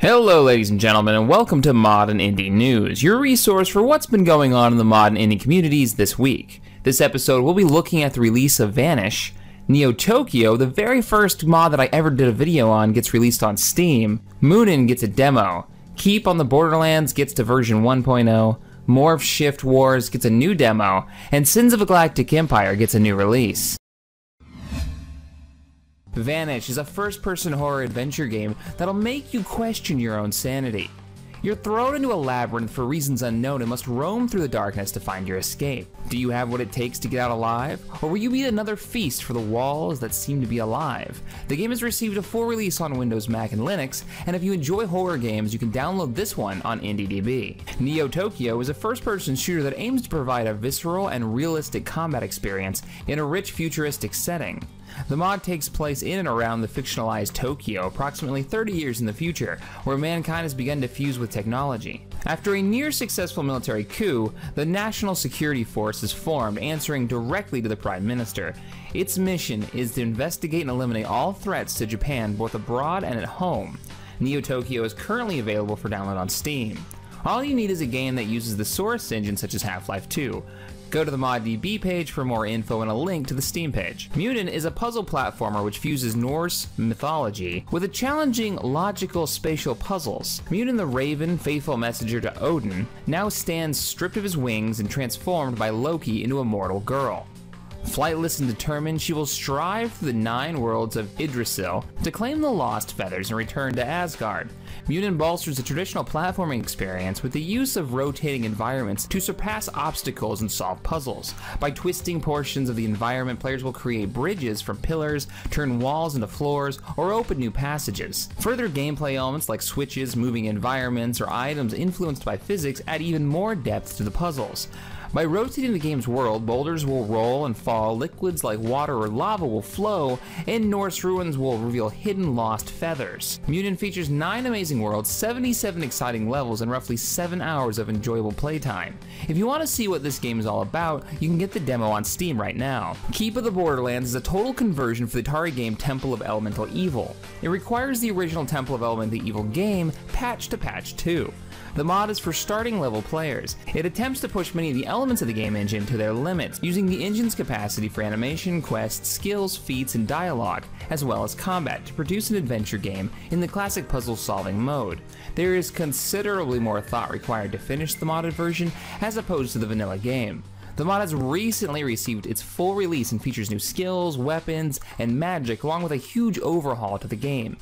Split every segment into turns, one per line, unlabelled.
Hello ladies and gentlemen, and welcome to Mod and Indie News, your resource for what's been going on in the mod and indie communities this week. This episode we'll be looking at the release of Vanish, NeoTokyo, the very first mod that I ever did a video on, gets released on Steam, Munin gets a demo, Keep on the Borderlands gets to version 1.0, MorphShift Wars gets a new demo, and Sins of a Galactic Empire gets a new release. Vanish is a first-person horror adventure game that'll make you question your own sanity. You're thrown into a labyrinth for reasons unknown and must roam through the darkness to find your escape. Do you have what it takes to get out alive? Or will you be another feast for the walls that seem to be alive? The game has received a full release on Windows, Mac, and Linux, and if you enjoy horror games, you can download this one on IndieDB. NeoTokyo is a first-person shooter that aims to provide a visceral and realistic combat experience in a rich futuristic setting. The mod takes place in and around the fictionalized Tokyo, approximately 30 years in the future, where mankind has begun to fuse with technology. After a near-successful military coup, the National Security Force is formed, answering directly to the Prime Minister. Its mission is to investigate and eliminate all threats to Japan, both abroad and at home. NeoTokyo is currently available for download on Steam. All you need is a game that uses the source engine such as Half-Life 2. Go to the ModDB page for more info and a link to the Steam page. Munin is a puzzle platformer which fuses Norse mythology with a challenging logical spatial puzzles. Munin the Raven, faithful messenger to Odin, now stands stripped of his wings and transformed by Loki into a mortal girl. Flightless and determined, she will strive through the 9 worlds of Yggdrasil to claim the lost feathers and return to Asgard. Munin bolsters the traditional platforming experience with the use of rotating environments to surpass obstacles and solve puzzles. By twisting portions of the environment, players will create bridges from pillars, turn walls into floors, or open new passages. Further gameplay elements like switches, moving environments, or items influenced by physics add even more depth to the puzzles. By rotating the game's world, boulders will roll and fall, liquids like water or lava will flow, and Norse ruins will reveal hidden lost feathers. Munin features 9 amazing worlds, 77 exciting levels, and roughly 7 hours of enjoyable playtime. If you want to see what this game is all about, you can get the demo on Steam right now. Keep of the Borderlands is a total conversion for the Atari game Temple of Elemental Evil. It requires the original Temple of Elemental Evil game patched to patch 2. The mod is for starting level players. It attempts to push many of the elements of the game engine to their limits, using the engine's capacity for animation, quests, skills, feats, and dialogue, as well as combat, to produce an adventure game in the classic puzzle-solving mode. There is considerably more thought required to finish the modded version, as opposed to the vanilla game. The mod has recently received its full release and features new skills, weapons, and magic, along with a huge overhaul to the game.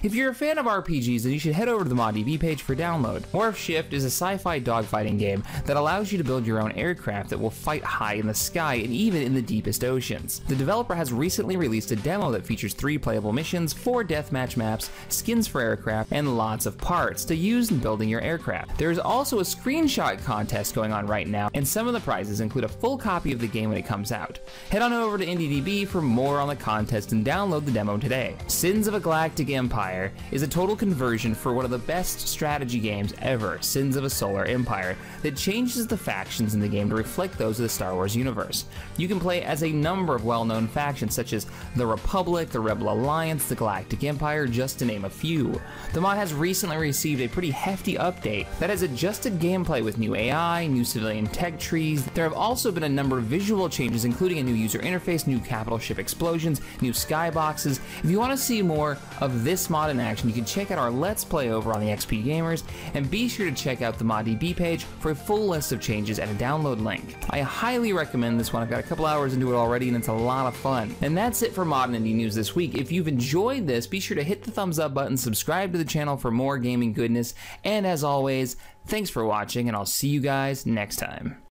If you're a fan of RPGs, then you should head over to the ModDB page for download. MorphShift is a sci-fi dogfighting game that allows you to build your own aircraft that will fight high in the sky and even in the deepest oceans. The developer has recently released a demo that features 3 playable missions, 4 deathmatch maps, skins for aircraft, and lots of parts to use in building your aircraft. There is also a screenshot contest going on right now, and some of the prizes include a full copy of the game when it comes out. Head on over to IndieDB for more on the contest and download the demo today. Sins of a Galactic Empire is a total conversion for one of the best strategy games ever, Sins of a Solar Empire, that changes the factions in the game to reflect those of the Star Wars universe. You can play as a number of well-known factions such as the Republic, the Rebel Alliance, the Galactic Empire, just to name a few. The mod has recently received a pretty hefty update that has adjusted gameplay with new AI, new civilian tech trees. There have also been a number of visual changes, including a new user interface, new capital ship explosions, new skyboxes. If you want to see more of this mod in action, you can check out our Let's Play over on the XP Gamers, and be sure to check out the ModDB page for a full list of changes and a download link. I highly recommend this one. I've got a couple hours into it already and it's a lot of fun. And that's it for Mod and Indie News this week. If you've enjoyed this, be sure to hit the thumbs up button, subscribe to the channel for more gaming goodness, and as always, thanks for watching, and I'll see you guys next time.